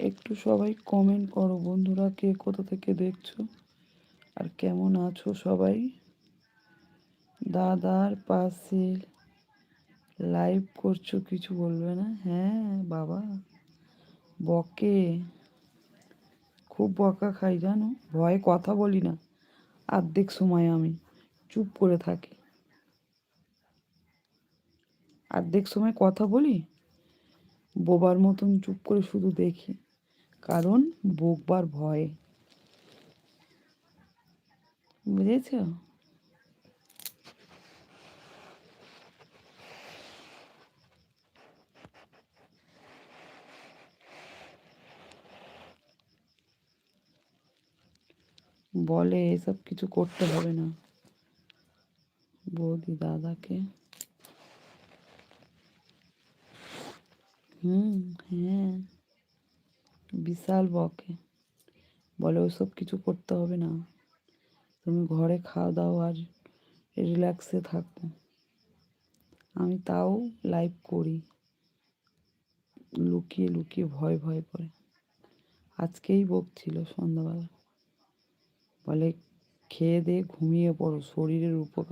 একটু সবাই কমেন্ট করো বন্ধুরা, কে কোথা থেকে দেখছো আর কেমন আছো সবাই। দাদার পাশে লাইভ করছো, কিছু বলবে না? হ্যাঁ বাবা, বকে, খুব বকা খাই জানো, ভয়ে কথা বলি না। অর্ধেক সময় আমি চুপ করে থাকি, অর্ধেক সময় কথা বলি বোবার মতন চুপ করে শুধু দেখি, কারণ বকবার ভয়ে, বুঝেছ? বলে এসব কিছু করতে হবে না বৌদি দাদাকে। হ্যাঁ, বিশাল বকে, বলে ওসব কিছু করতে হবে না, তুমি ঘরে খাওয়া দাও আর রিল্যাক্সে থাকো। আমি তাও লাইভ করি লুকিয়ে লুকিয়ে, ভয় ভয় করে। আজকেই বকছিল সন্ধ্যাবেলা, বলে খেয়ে দিয়ে ঘুমিয়ে পড়ো, শরীরের উপকার।